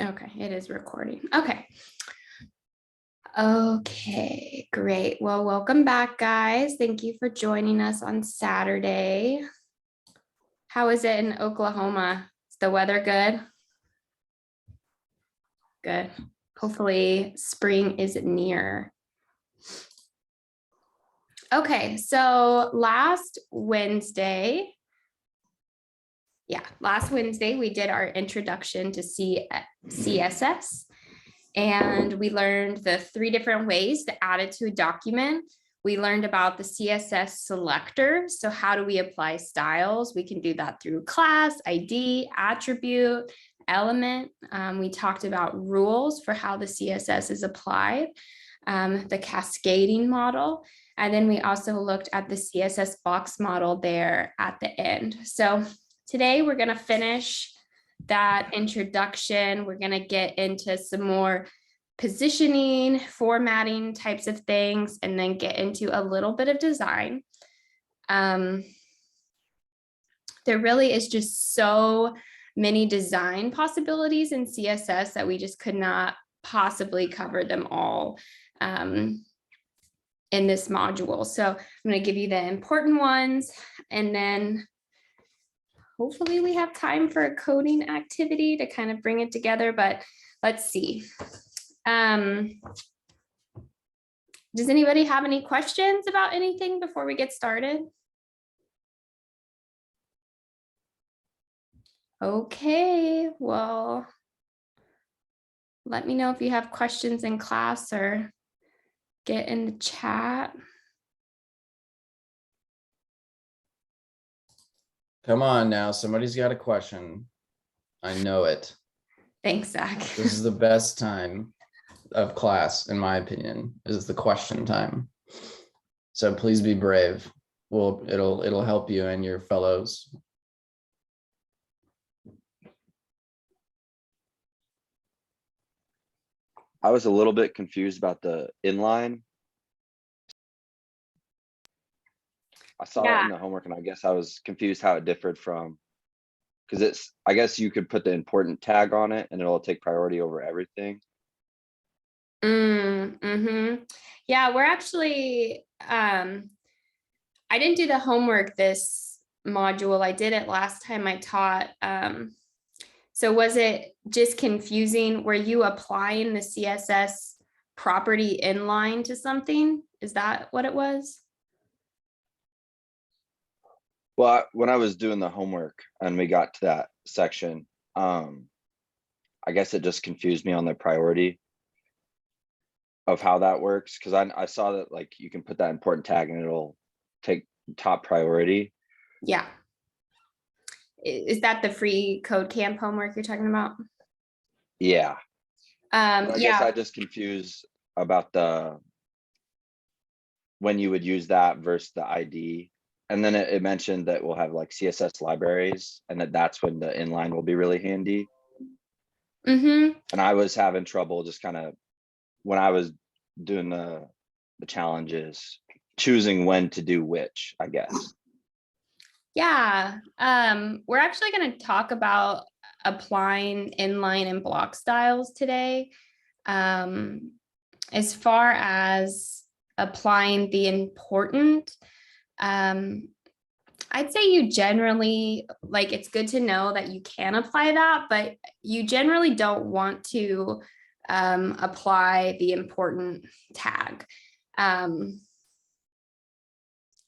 Okay, it is recording. Okay. Okay, great. Well, welcome back, guys. Thank you for joining us on Saturday. How is it in Oklahoma? Is the weather good? Good. Hopefully spring is near. Okay, so last Wednesday we did our introduction to CSS, and we learned the 3 different ways to add it to a document. We learned about the CSS selector. So how do we apply styles? We can do that through class, ID, attribute, element. We talked about rules for how the CSS is applied, the cascading model. And then we also looked at the CSS box model there at the end. So today we're going to finish that introduction. We're going to get into some more positioning, formatting types of things, and then get into a little bit of design. There really is just so many design possibilities in CSS that we just could not possibly cover them all in this module. So I'm going to give you the important ones, and then hopefully we have time for a coding activity to kind of bring it together, but let's see. Does anybody have any questions about anything before we get started? Okay, well, let me know if you have questions in class or get in the chat. Come on now, somebody's got a question. I know it. Thanks, Zach. This is the best time of class, in my opinion, is the question time. So please be brave. Well, it'll help you and your fellows. I was a little bit confused about the inline. I saw it in the homework and I guess I was confused how it differed from, because I guess you could put the important tag on it and it'll take priority over everything. Yeah, we're actually, I didn't do the homework this module. I did it last time I taught. So was it just confusing? Were you applying the CSS property inline to something? Is that what it was? Well, when I was doing the homework and we got to that section, I guess it just confused me on the priority of how that works, because I saw that like you can put that important tag and it'll take top priority. Yeah. Is that the free code camp homework you're talking about? Yeah. I guess yeah. I just confused about when you would use that versus the ID. And then it mentioned that we'll have like CSS libraries and that's when the inline will be really handy. And I was having trouble just kind of when I was doing the challenges, choosing when to do which, I guess. Yeah, we're actually going to talk about applying inline and block styles today. As far as applying the important, I'd say you generally, like, it's good to know that you can apply that, but you generally don't want to apply the important tag.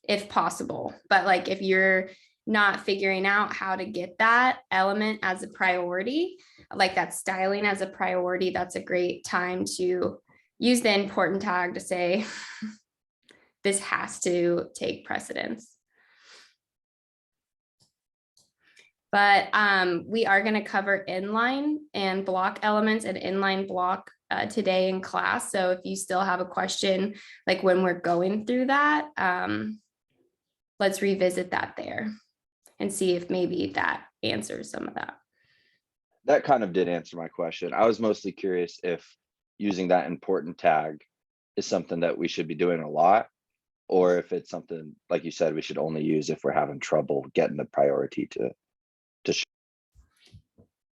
If possible, but like if you're not figuring out how to get that element as a priority, like that styling as a priority, that's a great time to use the important tag to say this has to take precedence. But we are going to cover inline and block elements and inline block today in class. So if you still have a question, like when we're going through that, let's revisit that there and see if maybe that answers some of that. That kind of did answer my question. I was mostly curious if using that important tag is something that we should be doing a lot, or if it's something, like you said, we should only use if we're having trouble getting the priority to show.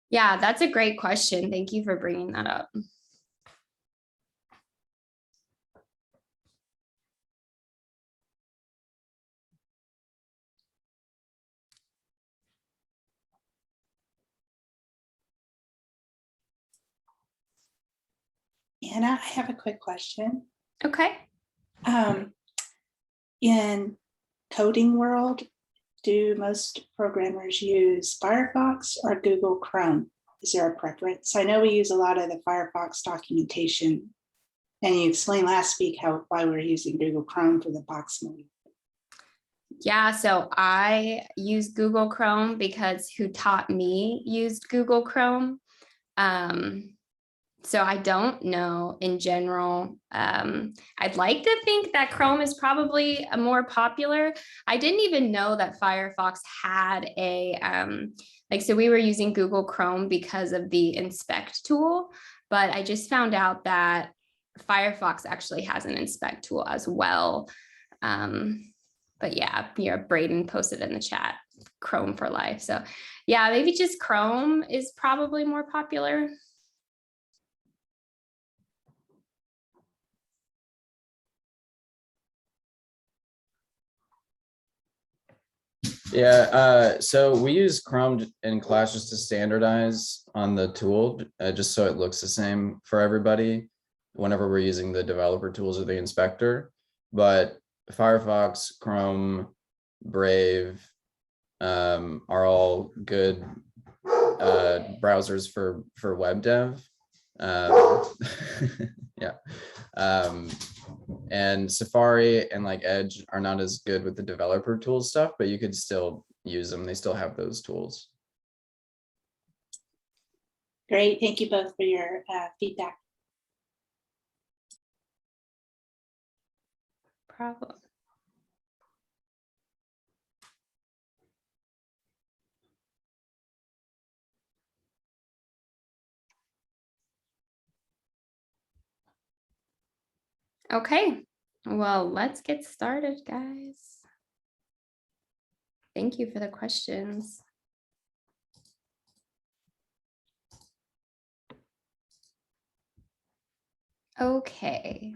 Yeah, that's a great question. Thank you for bringing that up. Anna, I have a quick question. Okay. In coding world, do most programmers use Firefox or Google Chrome? Is there a preference? I know we use a lot of the Firefox documentation, and you explained last week why we're using Google Chrome for the box mode. Yeah, so I use Google Chrome because who taught me used Google Chrome. So I don't know in general. I'd like to think that Chrome is probably a more popular. I didn't even know that Firefox had a, so we were using Google Chrome because of the inspect tool, but I just found out that Firefox actually has an inspect tool as well. But yeah, Braden posted in the chat, Chrome for life. So yeah, maybe just Chrome is probably more popular. Yeah, so we use Chrome in class just to standardize on the tool, just so it looks the same for everybody whenever we're using the developer tools or the inspector. But Firefox, Chrome, Brave are all good browsers for web dev. Yeah. And Safari and like Edge are not as good with the developer tools stuff, but you could still use them. They still have those tools. Great, thank you both for your feedback. Problem. Okay, well, let's get started, guys. Thank you for the questions. Okay.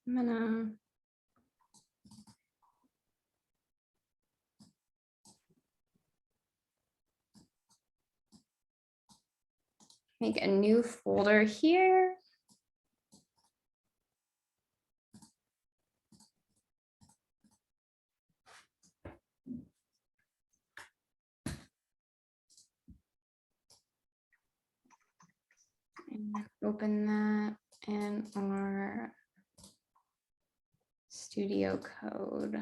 I'm gonna make a new folder here. And open that in our studio code.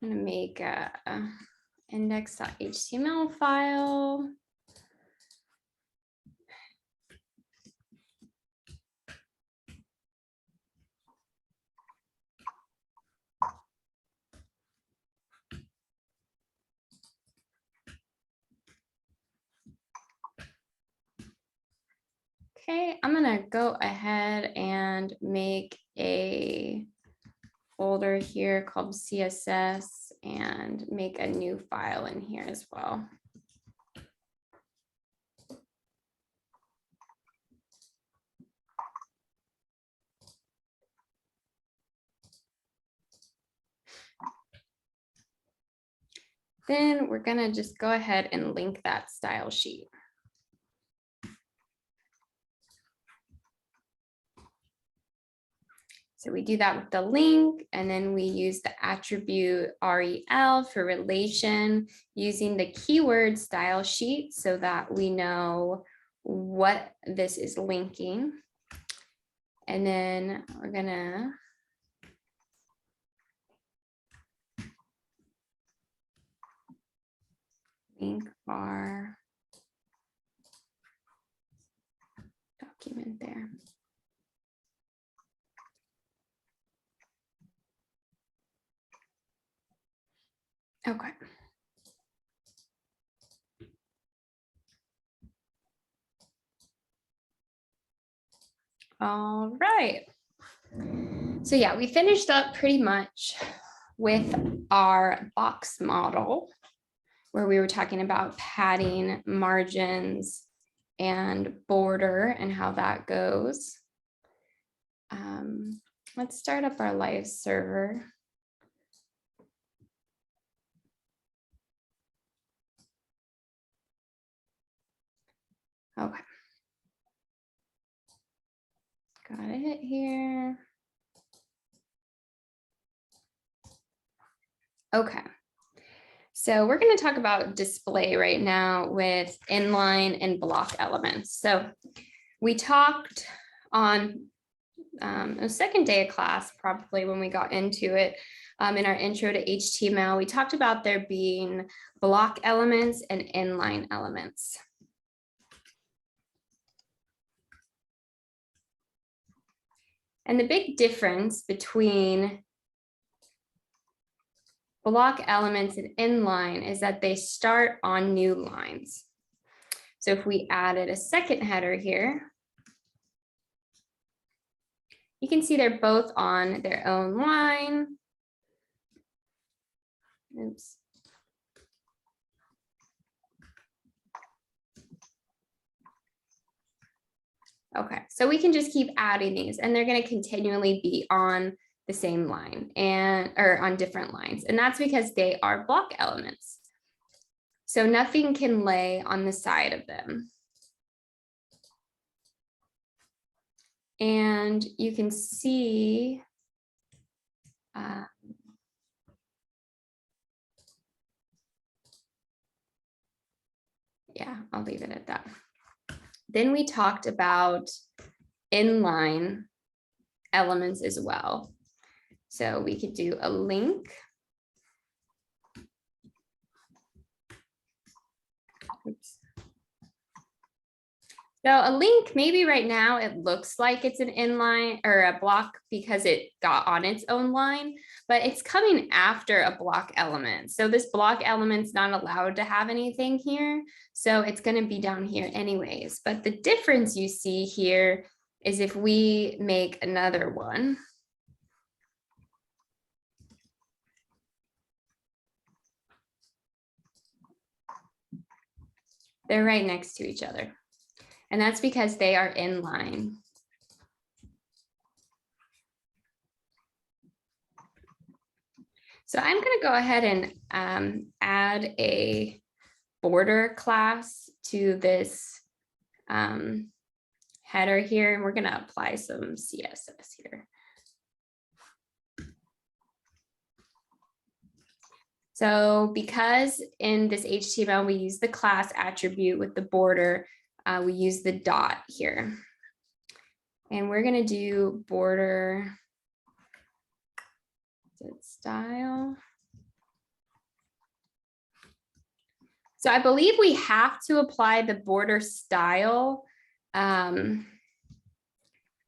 I'm gonna make a index.html file. Okay, I'm gonna go ahead and make a folder here called CSS and make a new file in here as well. Then we're gonna just go ahead and link that style sheet. So we do that with the link, and then we use the attribute rel for relation using the keyword style sheet so that we know what this is linking. And then we're gonna link our document there. Okay. All right. So yeah, we finished up pretty much with our box model where we were talking about padding, margins, and border and how that goes. Let's start up our live server. Okay. Got it here. Okay. So we're going to talk about display right now with inline and block elements. So we talked on a second day of class, probably when we got into it, in our intro to HTML, we talked about there being block elements and inline elements. And the big difference between block elements and inline is that they start on new lines. So if we added a second header here, you can see they're both on their own line. Oops. Okay, so we can just keep adding these and they're going to continually be on the same line or on different lines. And that's because they are block elements. So nothing can lay on the side of them. And you can see yeah, I'll leave it at that. Then we talked about inline elements as well. So we could do a link. Oops. So a link, maybe right now it looks like it's an inline or a block because it got on its own line, but it's coming after a block element. So this block element's not allowed to have anything here. So it's going to be down here anyways. But the difference you see here is if we make another one. They're right next to each other. And that's because they are inline. So I'm going to go ahead and add a border class to this header here, and we're going to apply some CSS here. So because in this HTML, we use the class attribute with the border, we use the dot here. And we're going to do border style. So I believe we have to apply the border style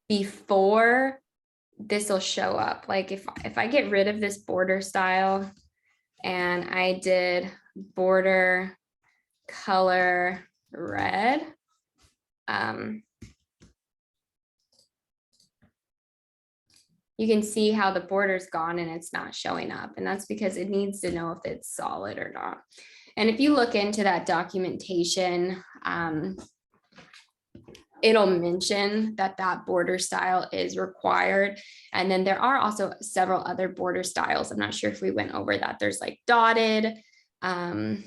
before this will show up. Like if I get rid of this border style and I did border color red, you can see how the border's gone and it's not showing up. And that's because it needs to know if it's solid or not. And if you look into that documentation, it'll mention that that border style is required. And then there are also several other border styles. I'm not sure if we went over that. There's like dotted. I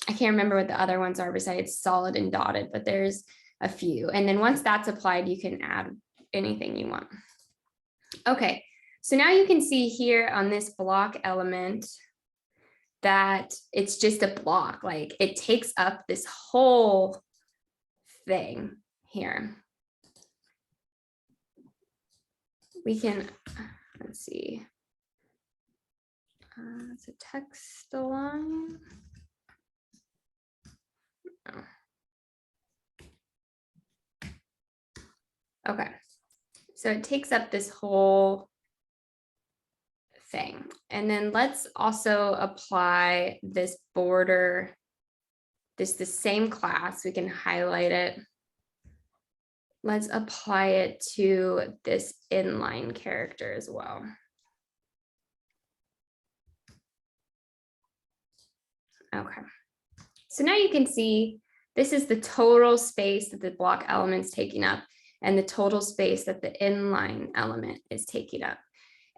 can't remember what the other ones are besides solid and dotted, but there's a few. And then once that's applied, you can add anything you want. Okay, so now you can see here on this block element that it's just a block, like it takes up this whole thing here. We can, let's see, it's a text align. Oh. Okay, so it takes up this whole thing. And then let's also apply this border, the same class, we can highlight it. Let's apply it to this inline character as well. Okay, so now you can see this is the total space that the block element's taking up and the total space that the inline element is taking up.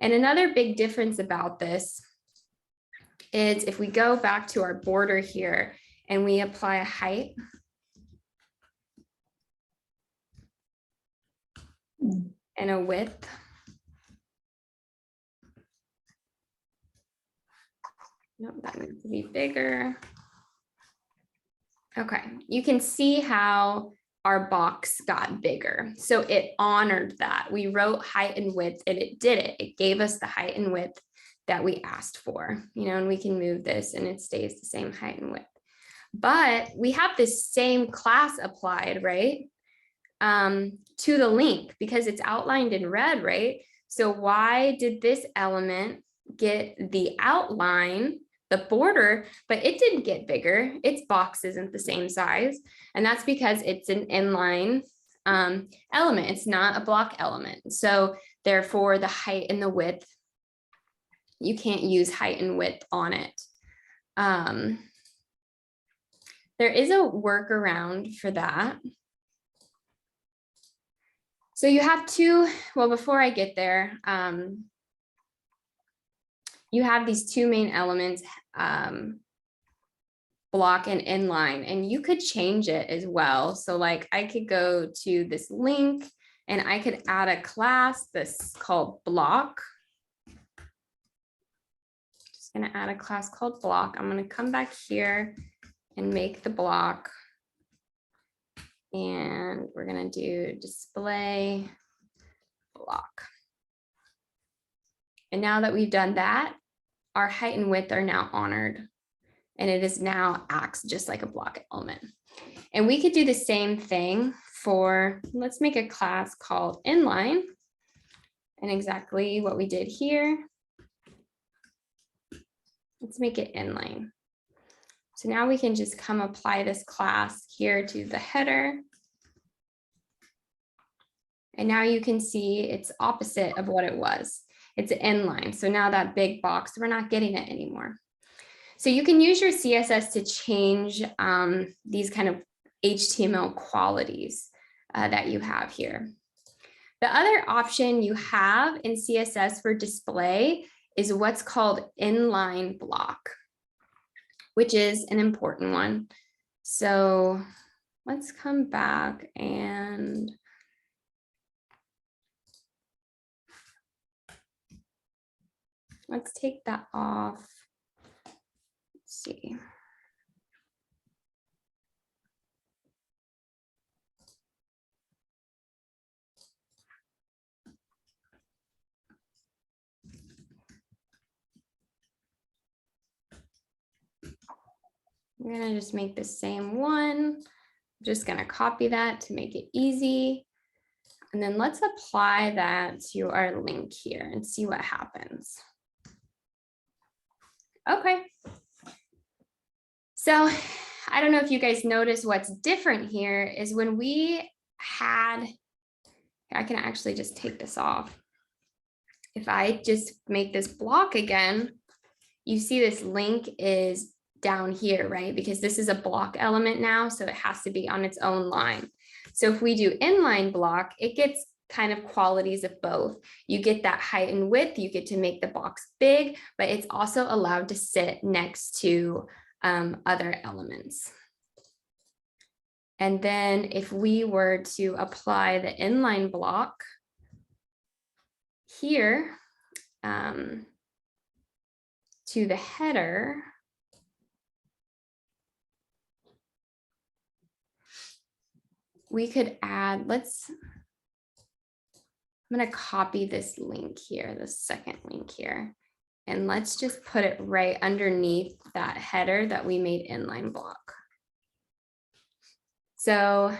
And another big difference about this is if we go back to our border here and we apply a height. And a width. Nope, that needs to be bigger. Okay, you can see how our box got bigger. So it honored that. We wrote height and width and it did it. It gave us the height and width that we asked for, you know, and we can move this and it stays the same height and width. But we have this same class applied, right? To the link because it's outlined in red, right? So why did this element get the outline, the border, but it didn't get bigger? Its box isn't the same size. And that's because it's an inline element. It's not a block element. So therefore the height and the width, you can't use height and width on it. There is a workaround for that. So you have two, well, before I get there, you have these two main elements, block and inline, and you could change it as well. So like I could go to this link and I could add a class that's called block. Just gonna add a class called block. I'm gonna come back here and make the block. And we're gonna do display block. And now that we've done that, our height and width are now honored. And it is now acts just like a block element. And we could do the same thing for, let's make a class called inline. And exactly what we did here. Let's make it inline. So now we can just come apply this class here to the header. And now you can see it's opposite of what it was. It's inline. So now that big box, we're not getting it anymore. So you can use your CSS to change these kind of HTML qualities that you have here. The other option you have in CSS for display is what's called Inline-Block, which is an important one. So let's come back and let's take that off. Let's see. We're gonna just make the same one. I'm just gonna copy that to make it easy. And then let's apply that to our link here and see what happens. Okay. So I don't know if you guys notice what's different here is when we had, I can actually just take this off. If I just make this block again, you see this link is down here, right? Because this is a block element now, so it has to be on its own line. So if we do inline block, it gets kind of qualities of both. You get that height and width, you get to make the box big, but it's also allowed to sit next to other elements. And then if we were to apply the inline block here to the header, we could add, I'm going to copy this link here, the second link here, and let's just put it right underneath that header that we made inline block. So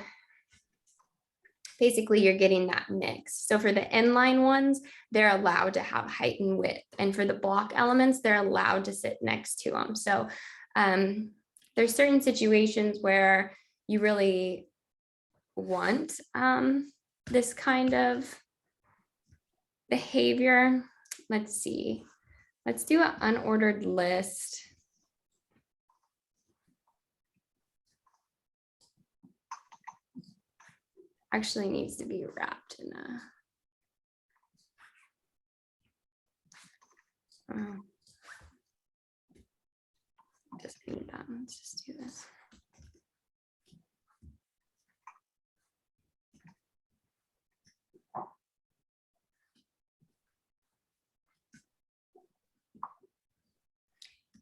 basically you're getting that mix. So for the inline ones, they're allowed to have height and width. And for the block elements, they're allowed to sit next to them. So there's certain situations where you really want this kind of behavior. Let's see. Let's do an unordered list. Actually needs to be wrapped in a just need that. Let's just do this.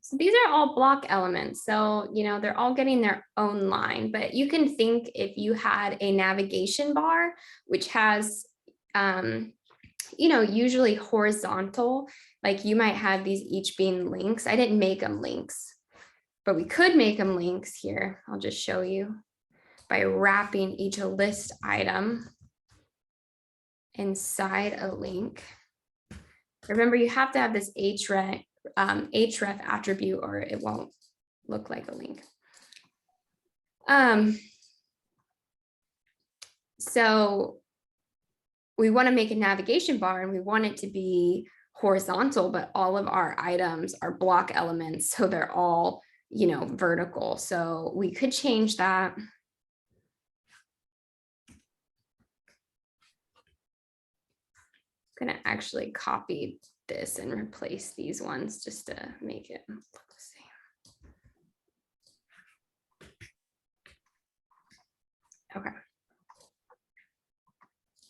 So these are all block elements. So, you know, they're all getting their own line, but you can think if you had a navigation bar, which has, you know, usually horizontal, like you might have these each being links. I didn't make them links, but we could make them links here. I'll just show you by wrapping each list item inside a link. Remember, you have to have this href attribute or it won't look like a link. So we want to make a navigation bar and we want it to be horizontal, but all of our items are block elements. So they're all, you know, vertical. So we could change that. I'm going to actually copy this and replace these ones just to make it look the same. Okay.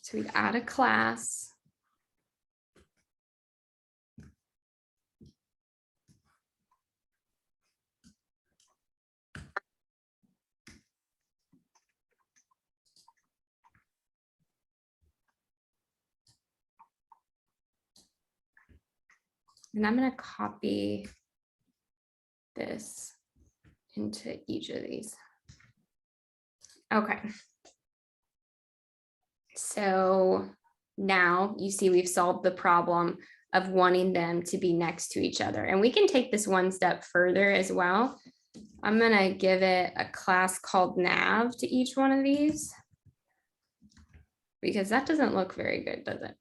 So we'd add a class. And I'm going to copy this into each of these. Okay. So now you see we've solved the problem of wanting them to be next to each other. And we can take this one step further as well. I'm going to give it a class called nav to each one of these, because that doesn't look very good, does it?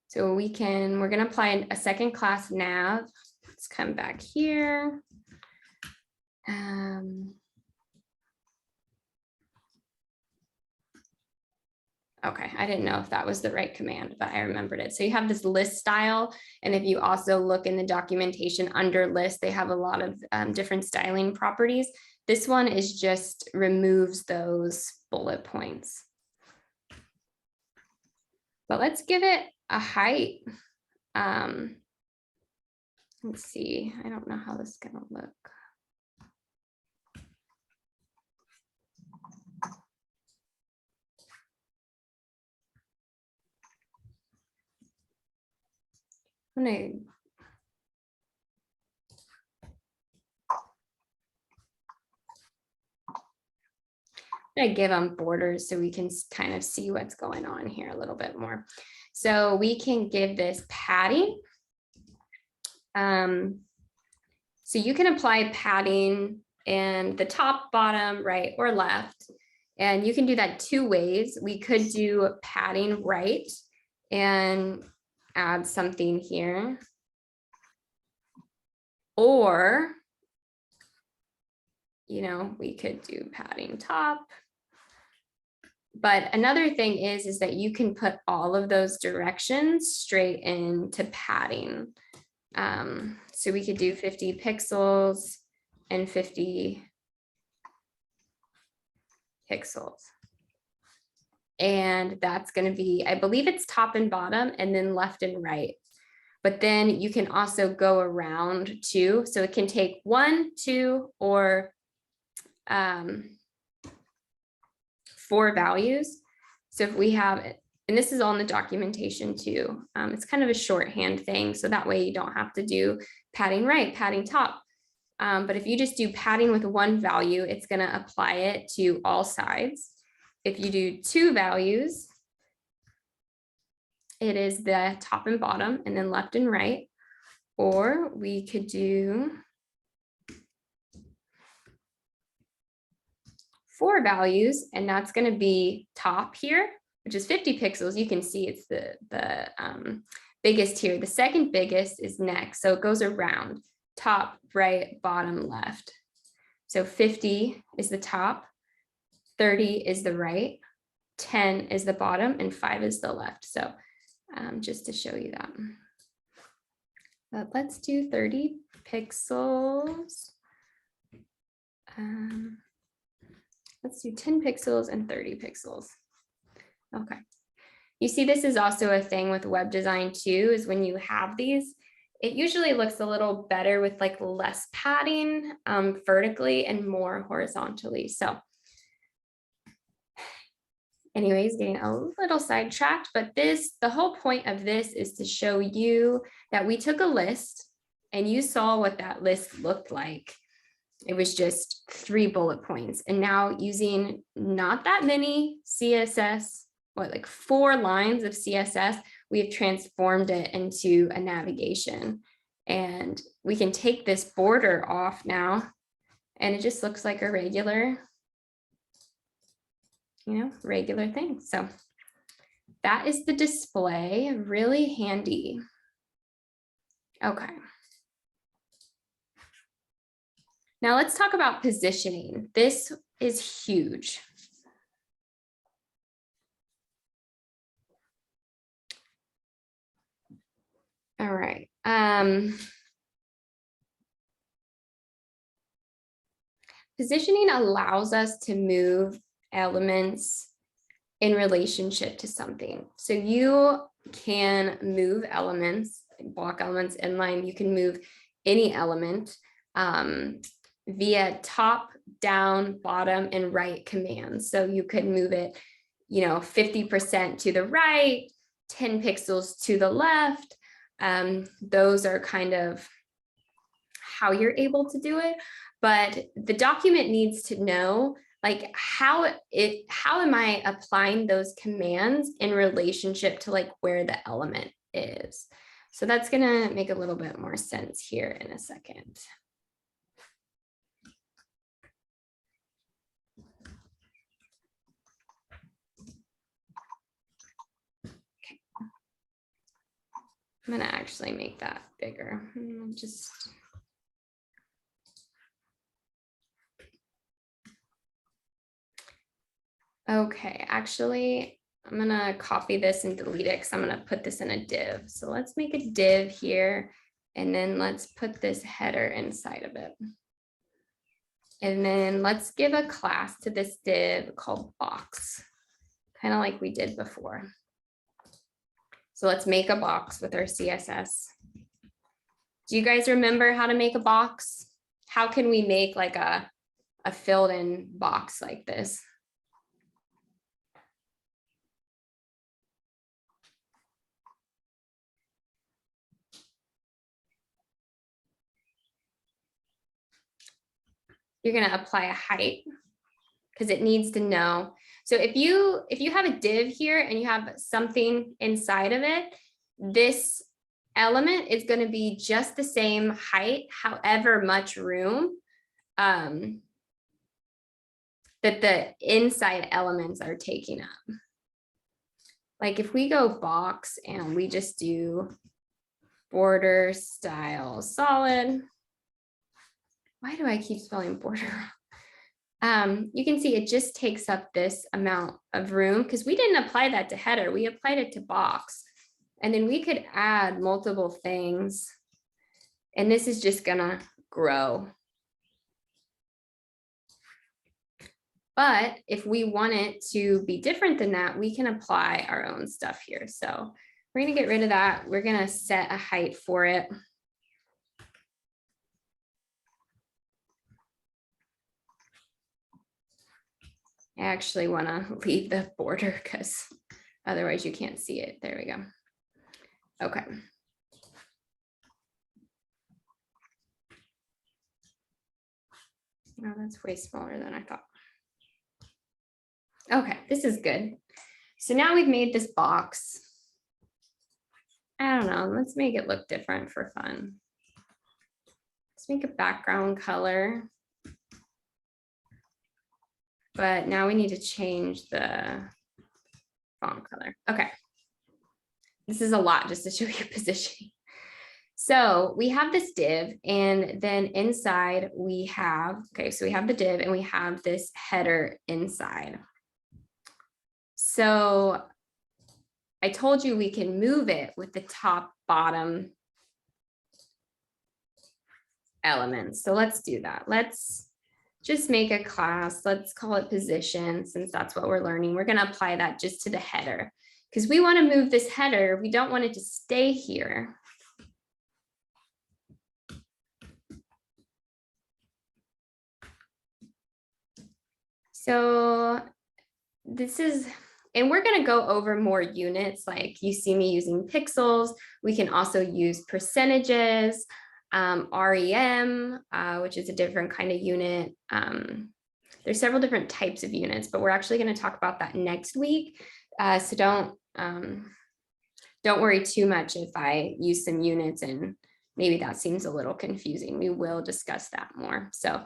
So we're going to apply a second class nav. Let's come back here. Okay, I didn't know if that was the right command, but I remembered it. So you have this list style. And if you also look in the documentation under list, they have a lot of different styling properties. This one is just removes those bullet points. But let's give it a height. Let's see, I don't know how this is gonna look. I'm gonna give them borders so we can kind of see what's going on here a little bit more. So we can give this padding. So you can apply padding in the top, bottom, right, or left. And you can do that two ways. We could do padding right and add something here. Or, you know, we could do padding top. But another thing is that you can put all of those directions straight into padding. So we could do 50 pixels and 50 pixels. And that's going to be, I believe it's top and bottom and then left and right. But then you can also go around too. So it can take 1, 2, or 4 values. So if we have it, and this is all in the documentation too. It's kind of a shorthand thing. So that way you don't have to do padding right, padding top. But if you just do padding with 1 value, it's going to apply it to all sides. if you do 2 values, it is the top and bottom and then left and right. Or we could do 4 values, and that's going to be top here, which is 50 pixels. You can see it's the biggest here. The second biggest is next. So it goes around top, right, bottom, left. So 50 is the top, 30 is the right, 10 is the bottom, and 5 is the left. So just to show you that. But let's do 30 pixels. Let's do 10 pixels and 30 pixels. Okay. You see, this is also a thing with web design too, is when you have these, it usually looks a little better with like less padding vertically and more horizontally. So anyways, getting a little sidetracked, but the whole point of this is to show you that we took a list and you saw what that list looked like. It was just 3 bullet points. And now using not that many CSS, like 4 lines of CSS, we have transformed it into a navigation. And we can take this border off now, and it just looks like a regular, regular thing. So that is the display, really handy. Okay. Now let's talk about positioning. This is huge. All right. Positioning allows us to move elements in relationship to something. So you can move elements, block elements, inline. You can move any element via top, down, bottom, and right commands. So you could move it, 50% to the right, 10 pixels to the left. Those are kind of how you're able to do it. But the document needs to know, like, how am I applying those commands in relationship to like where the element is. So that's gonna make a little bit more sense here in a second. Okay. I'm gonna actually make that bigger. Okay, actually, I'm gonna copy this and delete it because I'm gonna put this in a div. So let's make a div here, and then let's put this header inside of it. And then let's give a class to this div called box, kind of like we did before. So let's make a box with our CSS. Do you guys remember how to make a box? How can we make like a filled in box like this? You're going to apply a height because it needs to know. So if you have a div here and you have something inside of it, this element is going to be just the same height, however much room that the inside elements are taking up. Like if we go box and we just do border style solid. Why do I keep spelling border? You can see it just takes up this amount of room because we didn't apply that to header. We applied it to box. And then we could add multiple things. And this is just gonna grow. But if we want it to be different than that, we can apply our own stuff here. So we're gonna get rid of that. We're gonna set a height for it. I actually want to leave the border because otherwise you can't see it. There we go. Okay. Oh, that's way smaller than I thought. Okay, this is good. So now we've made this box. I don't know, let's make it look different for fun. Let's make a background color. But now we need to change the font color. Okay. This is a lot just to show you positioning. So we have this div, and then inside we have, okay, so we have the div and we have this header inside. So I told you we can move it with the top bottom elements. So let's do that. Let's just make a class. Let's call it position, since that's what we're learning. We're going to apply that just to the header because we want to move this header. We don't want it to stay here. So this is, and we're going to go over more units, like you see me using pixels. We can also use percentages, REM, which is a different kind of unit. There's several different types of units, but we're actually going to talk about that next week. So don't worry too much if I use some units and maybe that seems a little confusing. We will discuss that more. So,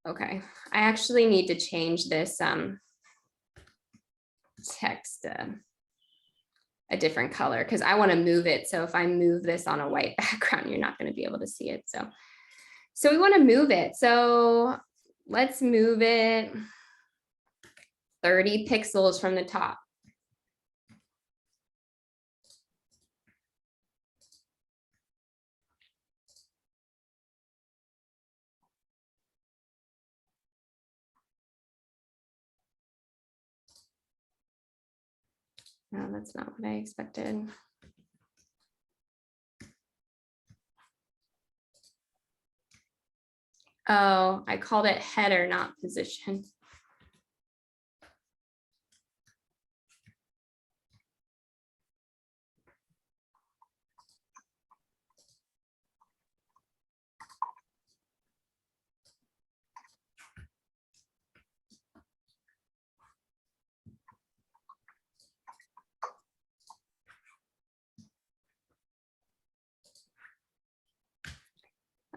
okay, I actually need to change this text a different color because I want to move it. So if I move this on a white background, you're not going to be able to see it. So we want to move it. So let's move it 30 pixels from the top. No, that's not what I expected. Oh, I called it header, not position.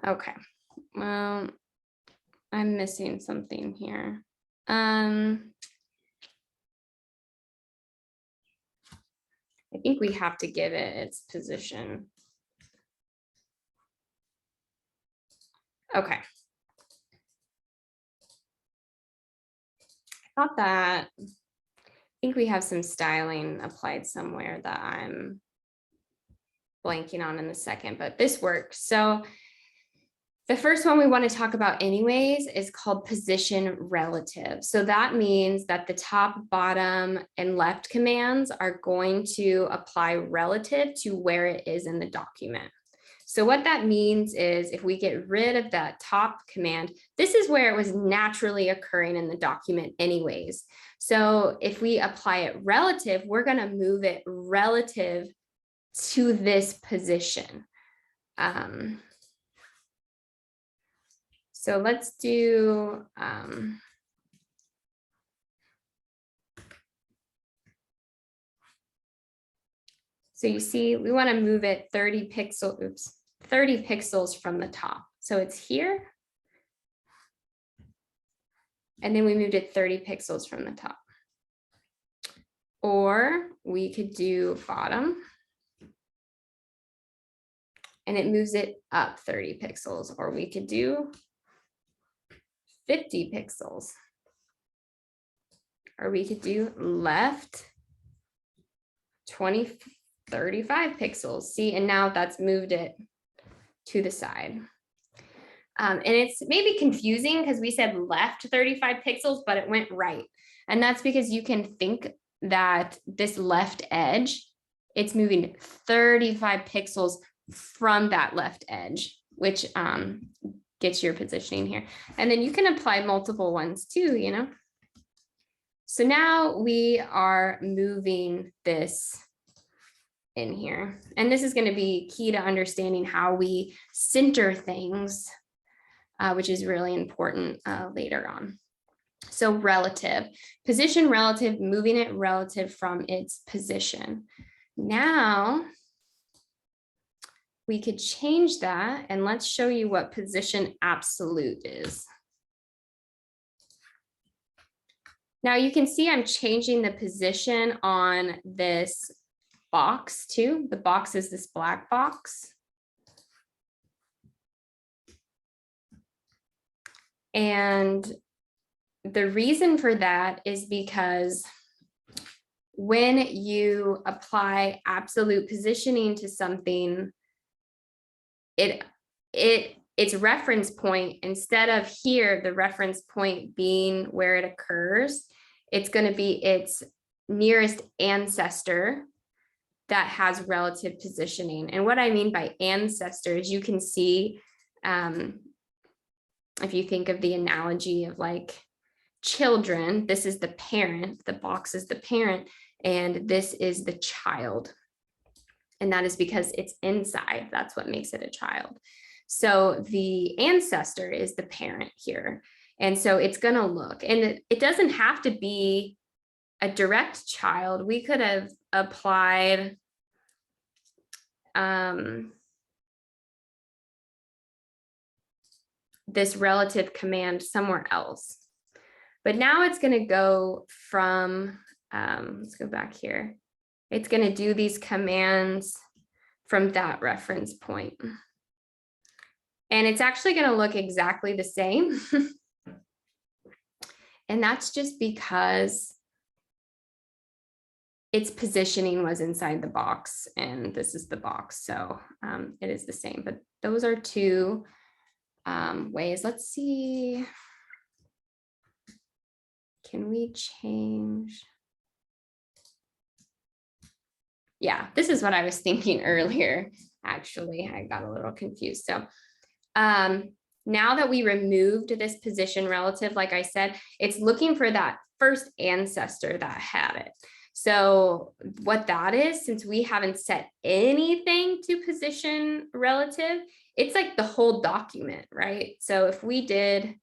Okay, well, I'm missing something here. I think we have to give it its position. Okay. I thought that, I think we have some styling applied somewhere that I'm blanking on in a second, but this works. So the first one we want to talk about anyways is called position relative. So that means that the top, bottom, and left commands are going to apply relative to where it is in the document. So what that means is if we get rid of that top command, this is where it was naturally occurring in the document anyways. So if we apply it relative, we're going to move it relative to this position. So let's do, so you see, we want to move it 30 pixels from the top. So it's here. And then we moved it 30 pixels from the top. Or we could do bottom. And it moves it up 30 pixels. Or we could do 50 pixels. Or we could do left 35 pixels. See, and now that's moved it to the side. And it's maybe confusing because we said left 35 pixels, but it went right. And that's because you can think that this left edge, it's moving 35 pixels from that left edge, which gets your positioning here. And then you can apply multiple ones too, you know. So now we are moving this in here. And this is going to be key to understanding how we center things, which is really important later on. So relative, position relative, moving it relative from its position. Now we could change that, and let's show you what position absolute is. Now you can see I'm changing the position on this box too. The box is this black box. And the reason for that is because when you apply absolute positioning to something, its reference point, instead of here, the reference point being where it occurs, it's going to be its nearest ancestor that has relative positioning. And what I mean by ancestors, you can see, if you think of the analogy of like children, this is the parent, the box is the parent, and this is the child. And that is because it's inside. That's what makes it a child. So the ancestor is the parent here. And so it's going to look, and it doesn't have to be a direct child. We could have applied this relative command somewhere else. But now it's going to go from, let's go back here. It's going to do these commands from that reference point. And it's actually going to look exactly the same. And that's just because its positioning was inside the box and this is the box. So it is the same, but those are two ways. Let's see. Can we change? Yeah, this is what I was thinking earlier. Actually, I got a little confused. So now that we removed this position relative, like I said, it's looking for that first ancestor that had it. So what that is, since we haven't set anything to position relative, it's like the whole document, right? So if we did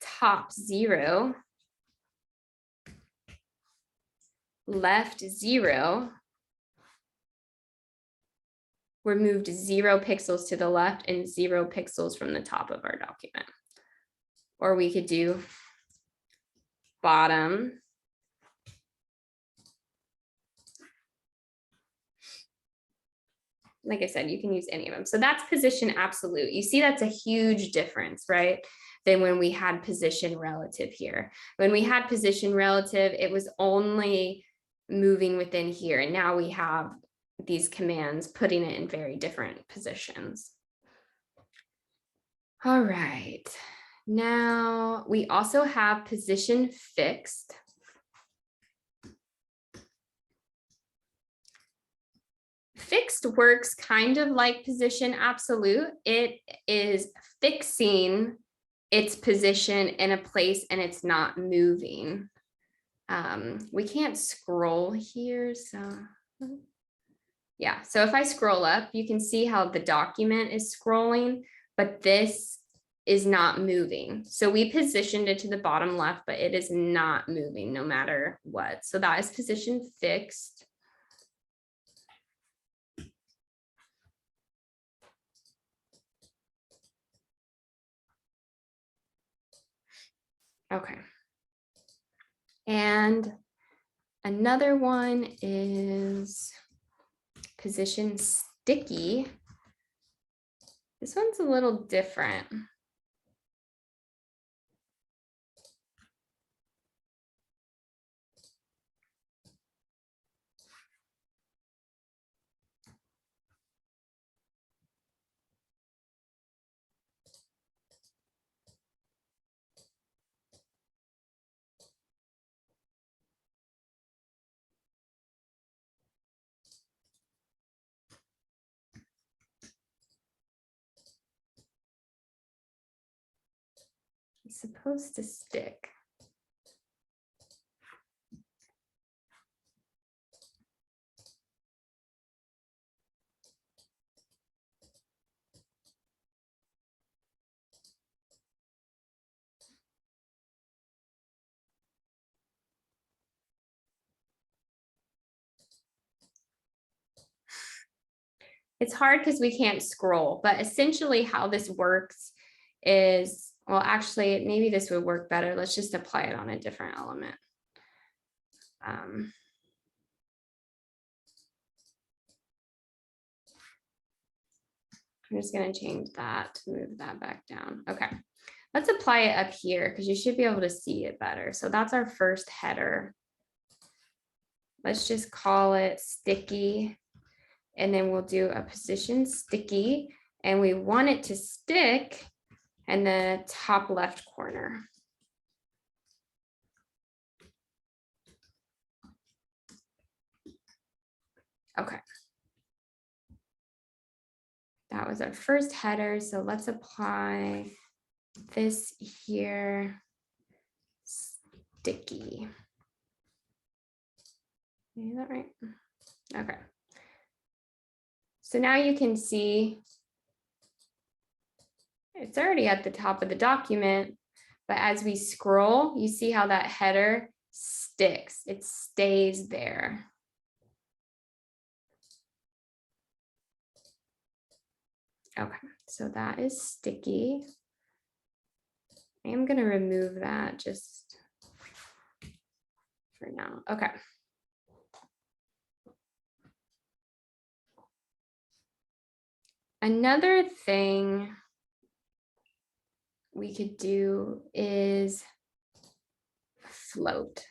top 0, left 0, we're moved 0 pixels to the left and 0 pixels from the top of our document. Or we could do bottom like I said, you can use any of them. So that's position absolute. You see, that's a huge difference, right? Than when we had position relative here. When we had position relative, it was only moving within here. And now we have these commands putting it in very different positions. All right. Now we also have position fixed. Fixed works kind of like position absolute. It is fixing its position in a place and it's not moving. We can't scroll here, so yeah. So if I scroll up, you can see how the document is scrolling, but this is not moving. So we positioned it to the bottom left, but it is not moving no matter what. So that is position fixed. Okay. And another one is position sticky. This one's a little different. It's supposed to stick. It's hard because we can't scroll, but essentially how this works is, well, actually, maybe this would work better. Let's just apply it on a different element. I'm just going to change that to move that back down. Okay, let's apply it up here because you should be able to see it better. So that's our first header. Let's just call it sticky. And then we'll do a position sticky. And we want it to stick in the top left corner. Okay. That was our first header. So let's apply this here, sticky. Is that right? Okay. So now you can see it's already at the top of the document, but as we scroll, you see how that header sticks. It stays there. Okay, so that is sticky. I am going to remove that just for now. Okay. Another thing we could do is float.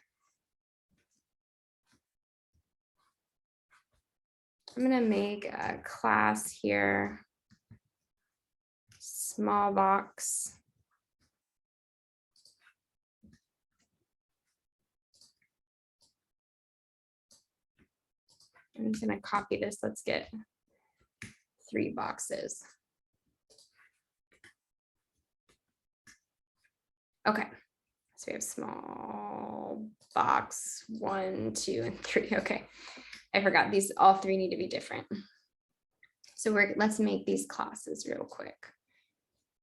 I'm going to make a class here, small box. I'm just going to copy this. Let's get 3 boxes. Okay, so we have small box 1, 2, and 3. Okay, I forgot these all 3 need to be different. So let's make these classes real quick.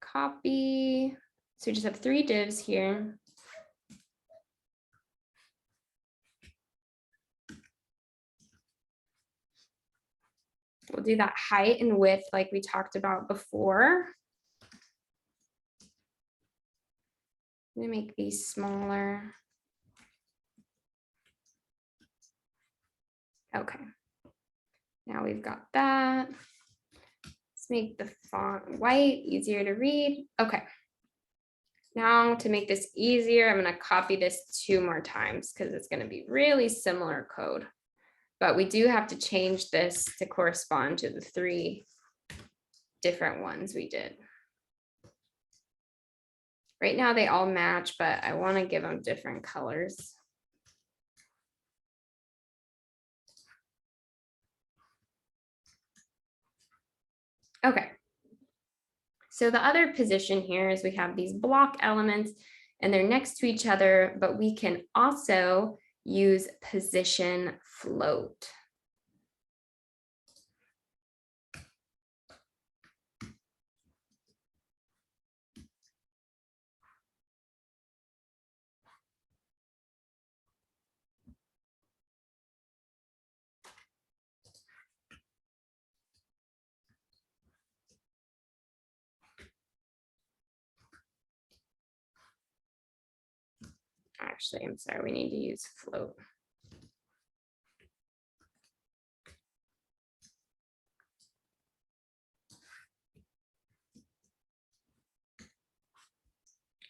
Copy. So we just have 3 divs here. We'll do that height and width like we talked about before. I'm gonna make these smaller. Okay, now we've got that. Let's make the font white, easier to read. Okay, now to make this easier, I'm gonna copy this 2 more times because it's gonna be really similar code. But we do have to change this to correspond to the 3 different ones we did. Right now they all match, but I want to give them different colors. Okay. So the other position here is we have these block elements and they're next to each other, but we can also use position float. Actually, I'm sorry, we need to use float.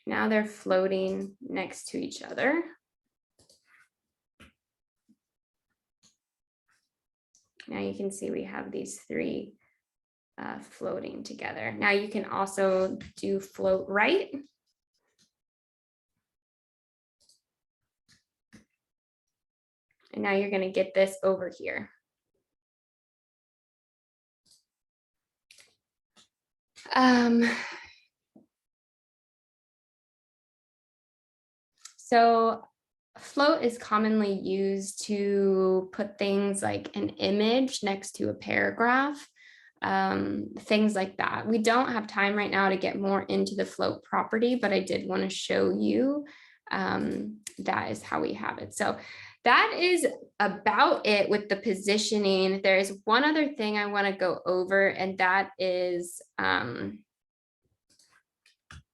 Now they're floating next to each other. Now you can see we have these 3 floating together. Now you can also do float right. And now you're going to get this over here. So float is commonly used to put things like an image next to a paragraph, things like that. We don't have time right now to get more into the float property, but I did want to show you that is how we have it. So that is about it with the positioning. There is one other thing I want to go over, and that is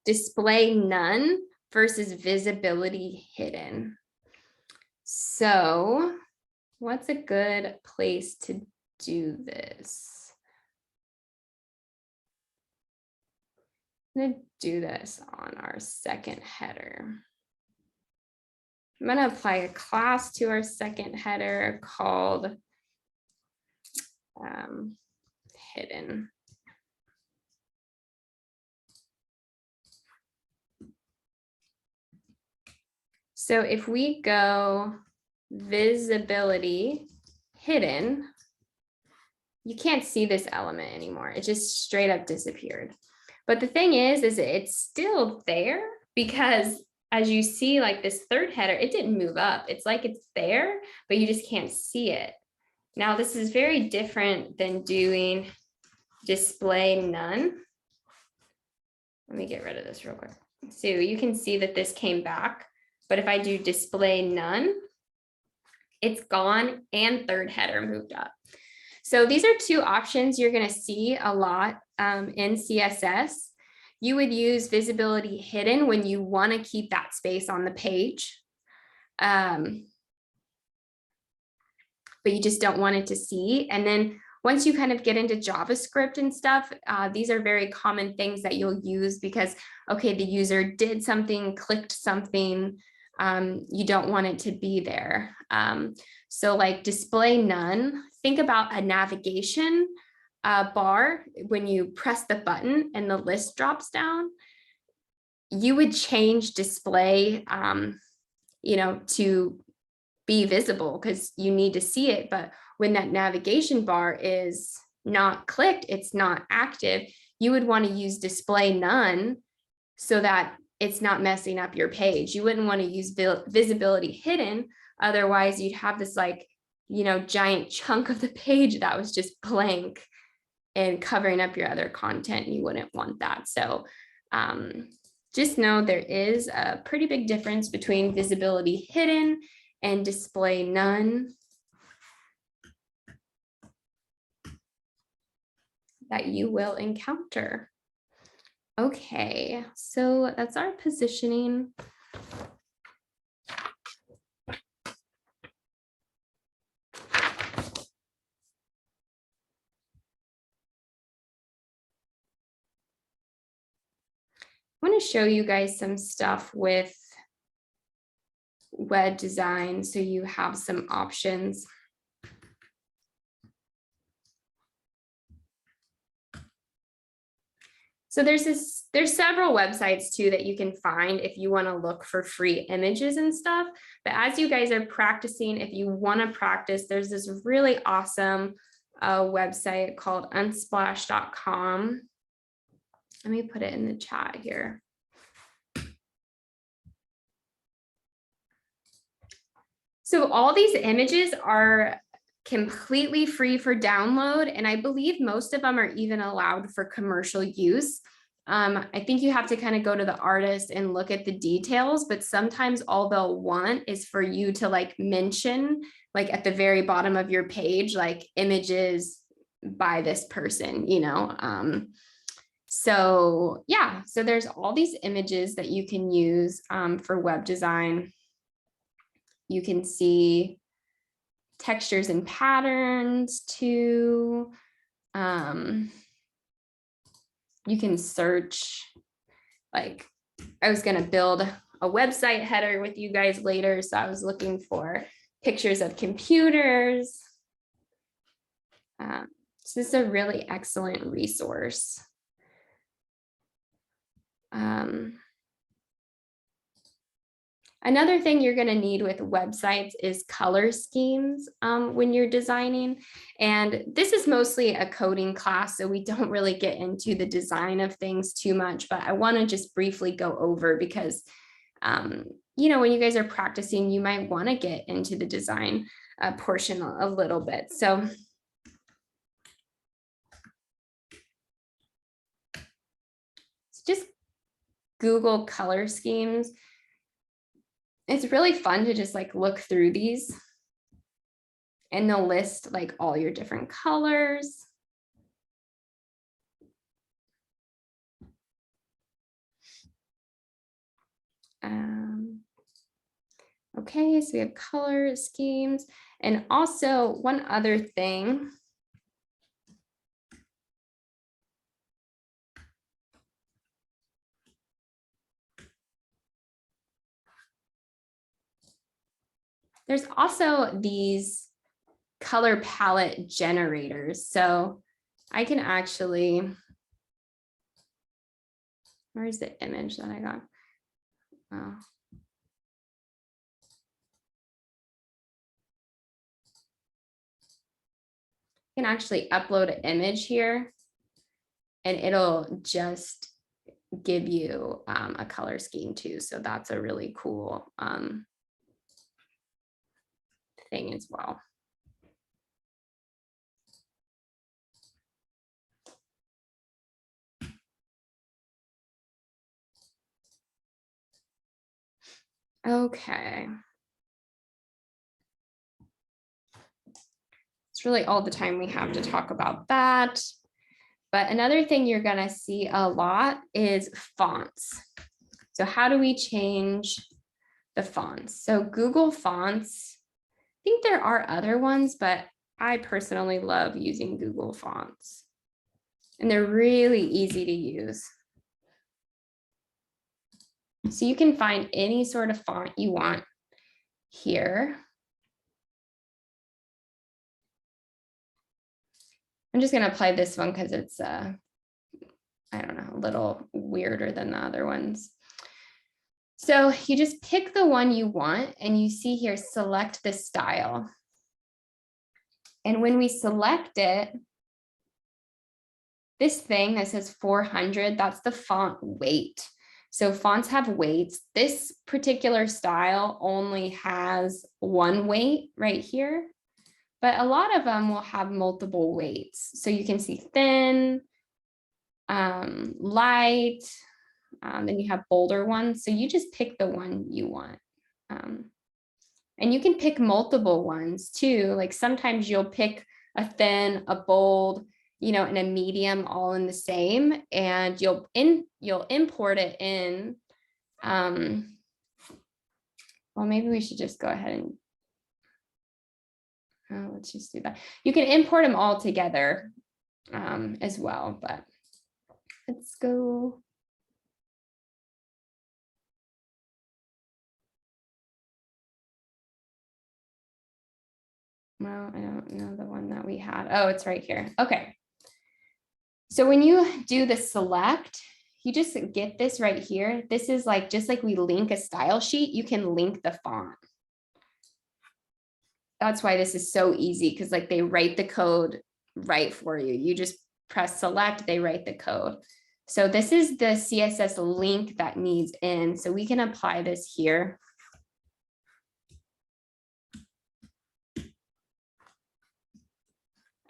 display none versus visibility hidden. So what's a good place to do this? I'm going to do this on our second header. I'm going to apply a class to our second header called hidden. So if we go visibility hidden, you can't see this element anymore. It just straight up disappeared. But the thing is it's still there, because as you see, like this third header, it didn't move up. It's like it's there, but you just can't see it. Now, this is very different than doing display none. Let me get rid of this real quick. So you can see that this came back, but if I do display none, it's gone and third header moved up. So these are two options you're going to see a lot in CSS. You would use visibility hidden when you want to keep that space on the page, but you just don't want it to see. And then once you kind of get into JavaScript and stuff, these are very common things that you'll use because, okay, the user did something, clicked something, you don't want it to be there. So like display none, think about a navigation bar. When you press the button and the list drops down, you would change display, to be visible because you need to see it. But when that navigation bar is not clicked, it's not active, you would want to use display none so that it's not messing up your page. You wouldn't want to use visibility hidden. Otherwise, you'd have this giant chunk of the page that was just blank and covering up your other content. You wouldn't want that. So just know there is a pretty big difference between visibility hidden and display none that you will encounter. Okay, so that's our positioning. I want to show you guys some stuff with web design so you have some options. So there's several websites too that you can find if you want to look for free images and stuff. But as you guys are practicing, if you want to practice, there's this really awesome website called unsplash.com. Let me put it in the chat here. So all these images are completely free for download, and I believe most of them are even allowed for commercial use. I think you have to kind of go to the artist and look at the details, but sometimes all they'll want is for you to mention at the very bottom of your page, images by this person, So yeah, so there's all these images that you can use for web design. You can see textures and patterns too. You can search, I was going to build a website header with you guys later, so I was looking for pictures of computers. So this is a really excellent resource. Another thing you're going to need with websites is color schemes when you're designing. And this is mostly a coding class, so we don't really get into the design of things too much, but I want to just briefly go over because, when you guys are practicing, you might want to get into the design portion a little bit. So just Google color schemes. it's really fun to just like look through these, and they'll list like all your different colors. Okay, so we have color schemes, and also one other thing. There's also these color palette generators. So I can actually, where's the image that I got? Oh. I can actually upload an image here, and it'll just give you a color scheme too. So that's a really cool thing as well. Okay. It's really all the time we have to talk about that. But another thing you're going to see a lot is fonts. So how do we change the fonts? So Google Fonts, I think there are other ones, but I personally love using Google Fonts. And they're really easy to use. So you can find any sort of font you want here. I'm just going to apply this one because it's, I don't know, a little weirder than the other ones. So you just pick the one you want, and you see here, select the style. And when we select it, this thing that says 400, that's the font weight. So fonts have weights. This particular style only has one weight right here, but a lot of them will have multiple weights. So you can see thin, light, then you have bolder ones. So you just pick the one you want. And you can pick multiple ones too. Like sometimes you'll pick a thin, a bold, you know, and a medium all in the same, and you'll import it in. Well, maybe we should just go ahead and let's just do that. You can import them all together as well, but let's go. Well, I don't know the one that we had. Oh, it's right here. Okay. So when you do the select, you just get this right here. This is like, just like we link a style sheet, you can link the font. That's why this is so easy, because like they write the code right for you. You just press select, they write the code. So this is the CSS link that needs in. So we can apply this here.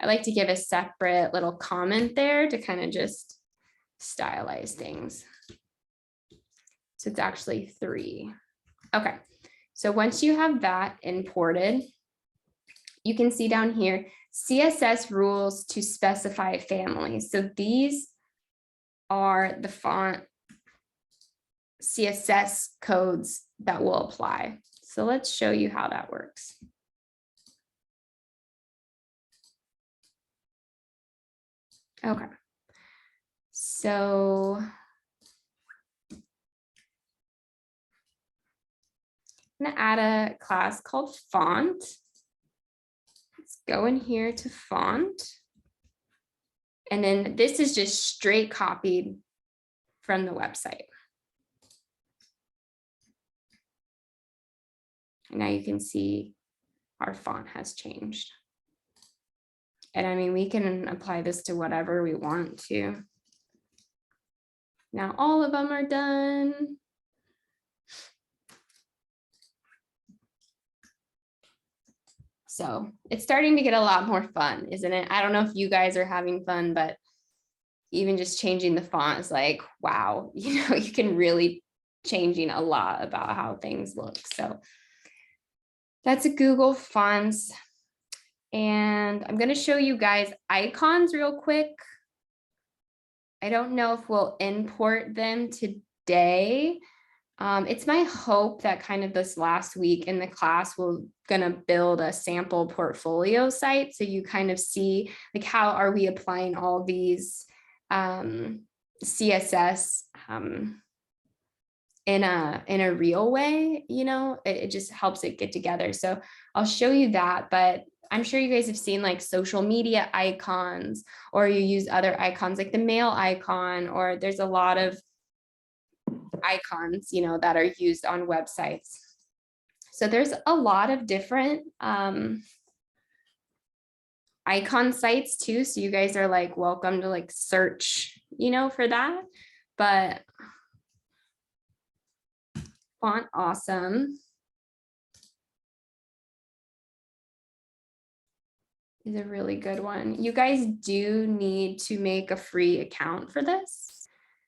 I like to give a separate little comment there to kind of just stylize things. So it's actually 3. Okay, so once you have that imported, you can see down here, CSS rules to specify families. So these are the font CSS codes that will apply. So let's show you how that works. Okay, so I'm going to add a class called font. Let's go in here to font. And then this is just straight copied from the website. And now you can see our font has changed. And I mean, we can apply this to whatever we want to. Now all of them are done. So it's starting to get a lot more fun, isn't it? I don't know if you guys are having fun, but even just changing the font is like, wow, you know, you can really changing a lot about how things look. So that's a Google Fonts. And I'm going to show you guys icons real quick. I don't know if we'll import them today. It's my hope that kind of this last week in the class, we're going to build a sample portfolio site. So you kind of see like, how are we applying all these CSS in a real way, you know, it just helps it get together. So I'll show you that, but I'm sure you guys have seen like social media icons, or you use other icons like the mail icon, or there's a lot of icons, you know, that are used on websites. So there's a lot of different icon sites too. So you guys are like welcome to like search, you know, for that. But Font Awesome is a really good one. You guys do need to make a free account for this.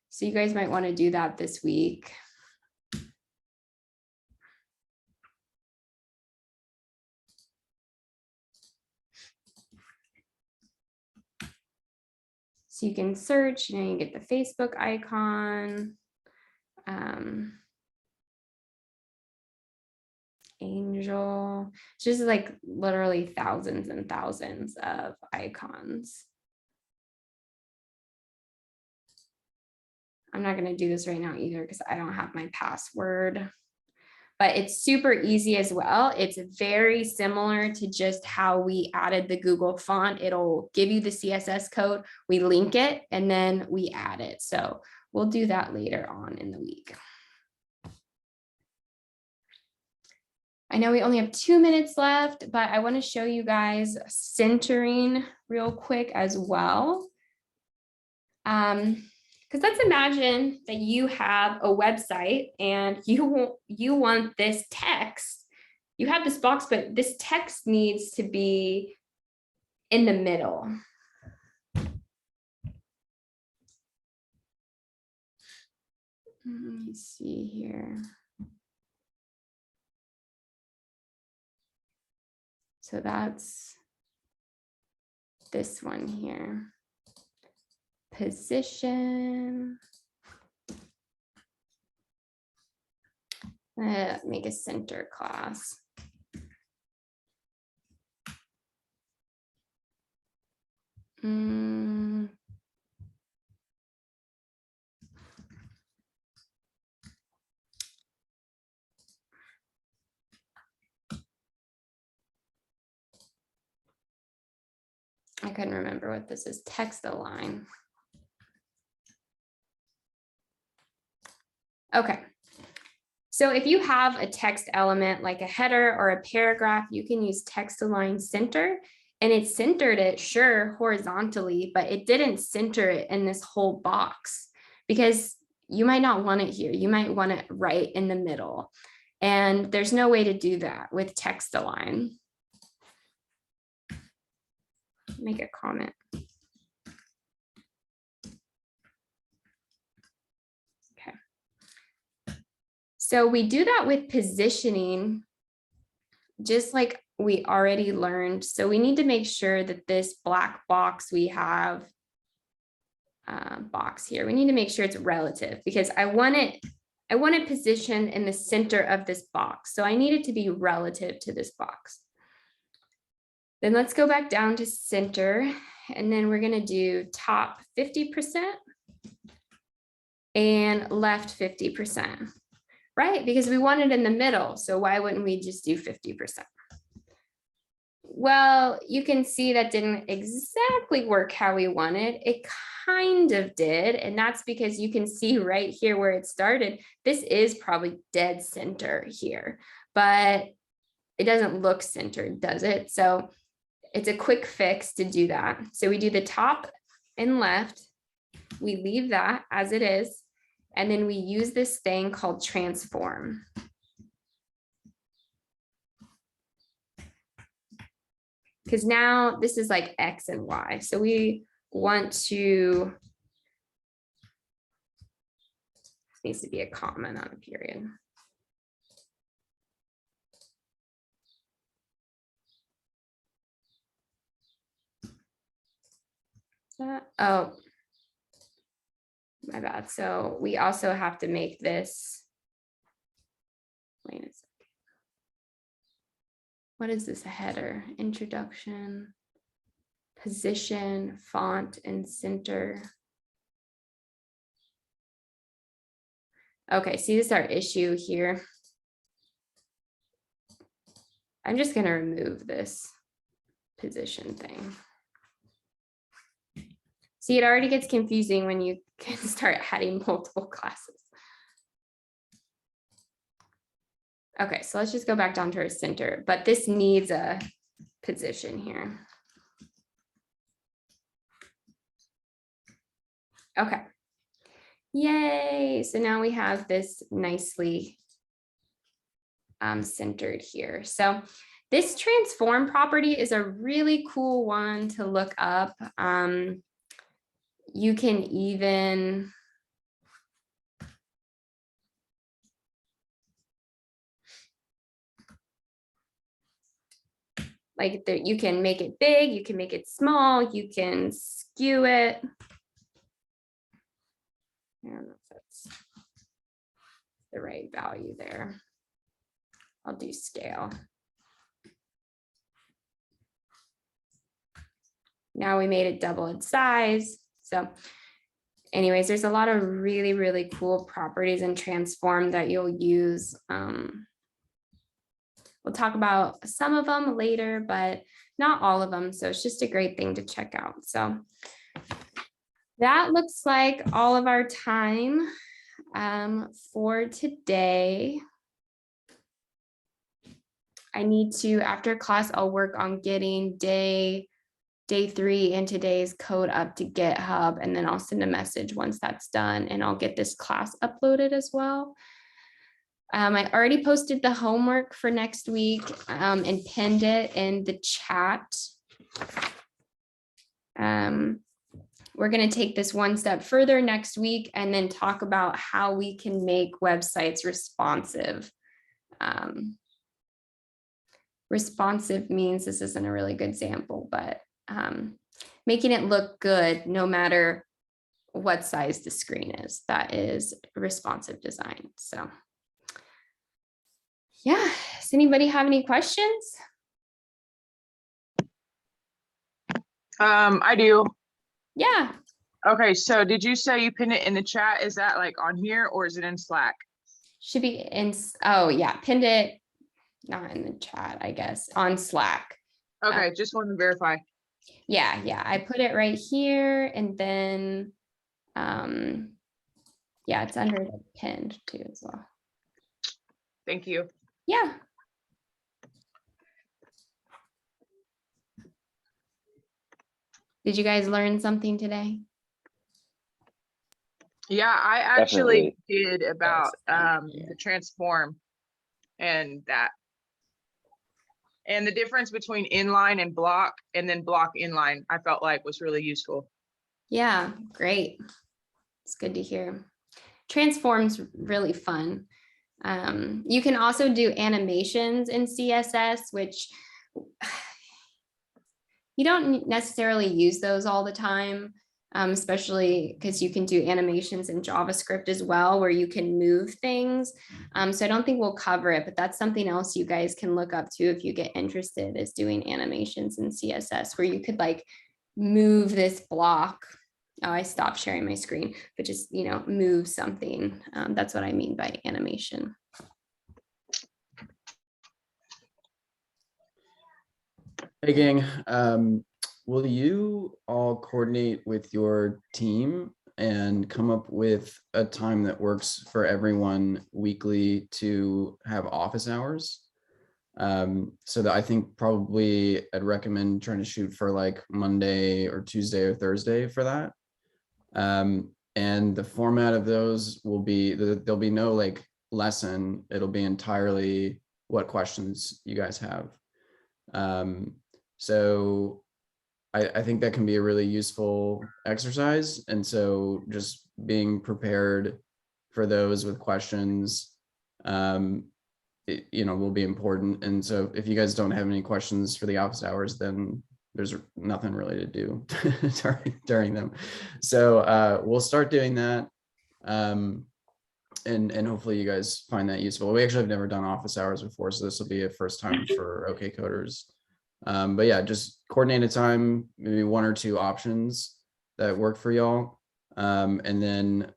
So you guys might want to do that this week. So you can search, you know, you get the Facebook icon. Angel, it's just like literally thousands and thousands of icons. I'm not going to do this right now either because I don't have my password, but it's super easy as well. It's very similar to just how we added the Google font. It'll give you the CSS code, we link it, and then we add it. So we'll do that later on in the week. I know we only have 2 minutes left, but I want to show you guys centering real quick as well. Because let's imagine that you have a website and you want this text. You have this box, but this text needs to be in the middle. Let me see here. So that's this one here. Position. Make a center class. I couldn't remember what this is. Text align. Okay. So if you have a text element like a header or a paragraph, you can use text align center, and it centered it, sure, horizontally, but it didn't center it in this whole box because you might not want it here. You might want it right in the middle. And there's no way to do that with text align. Make a comment. Okay. So we do that with positioning, just like we already learned. So we need to make sure that this black box we have box here, we need to make sure it's relative because I want it positioned in the center of this box. So I need it to be relative to this box. Then let's go back down to center, and then we're going to do top 50% and left 50%, right? Because we want it in the middle. So why wouldn't we just do 50%? Well, you can see that didn't exactly work how we wanted. It kind of did. And that's because you can see right here where it started. This is probably dead center here, but it doesn't look centered, does it? So it's a quick fix to do that. So we do the top and left, we leave that as it is, and then we use this thing called transform. Because now this is like X and Y. So we want to Needs to be a comma, not a period. Oh, my bad. So we also have to make this. Wait a second. What is this? A header, introduction, position, font, and center. Okay, see, this is our issue here. I'm just going to remove this position thing. See, it already gets confusing when you can start adding multiple classes. Okay, so let's just go back down to our center, but this needs a position here. Okay. Yay. So now we have this nicely centered here. So this transform property is a really cool one to look up. You can even like you can make it big, you can make it small, you can skew it. I don't know if that's the right value there. I'll do scale. Now we made it double its size. So anyways, there's a lot of really, really cool properties in transform that you'll use. We'll talk about some of them later, but not all of them. So it's just a great thing to check out. So that looks like all of our time for today. I need to, after class, I'll work on getting day 3 and today's code up to GitHub, and then I'll send a message once that's done, and I'll get this class uploaded as well. I already posted the homework for next week and pinned it in the chat. We're going to take this one step further next week and then talk about how we can make websites responsive. Responsive means, this isn't a really good example, but making it look good no matter what size the screen is. That is responsive design. So yeah, does anybody have any questions? I do. Yeah. Okay, so did you say you pin it in the chat? Is that like on here or is it in Slack? Should be in, oh yeah, pinned it, not in the chat, I guess, on Slack. Okay, just wanted to verify. Yeah, I put it right here, and then yeah, it's under the pinned too as well. Thank you. Yeah. Did you guys learn something today? Yeah, I actually Definitely. did about Yeah. the transform and that. And the difference between inline and block, and then block inline, I felt like was really useful. Yeah, great. It's good to hear. Transform's really fun. You can also do animations in CSS, which you don't necessarily use those all the time, especially because you can do animations in JavaScript as well, where you can move things. So I don't think we'll cover it, but that's something else you guys can look up to if you get interested, is doing animations in CSS, where you could like move this block. Oh, I stopped sharing my screen, but just, you know, move something. That's what I mean by animation. Hey gang, will you all coordinate with your team and come up with a time that works for everyone weekly to have office hours? So that I think probably I'd recommend trying to shoot for like Monday or Tuesday or Thursday for that. And the format of those will be, there'll be no like lesson. It'll be entirely what questions you guys have. So I think that can be a really useful exercise. And so just being prepared for those with questions, will be important. And so if you guys don't have any questions for the office hours, then there's nothing really to do during them. So we'll start doing that. And hopefully you guys find that useful. We actually have never done office hours before, so this will be a first time for OK Coders. But yeah, just coordinate a time, maybe 1 or 2 options that work for y'all. And then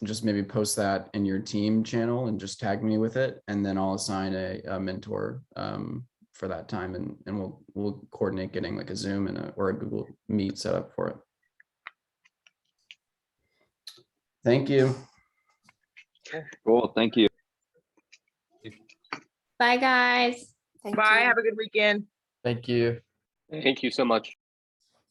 just maybe post that in your team channel and just tag me with it. And then I'll assign a mentor for that time, and we'll coordinate getting like a Zoom or a Google Meet set up for it. Thank you. Cool, thank you. Bye, guys. Thank Bye, you. have a good weekend. Thank you. Thank you so much.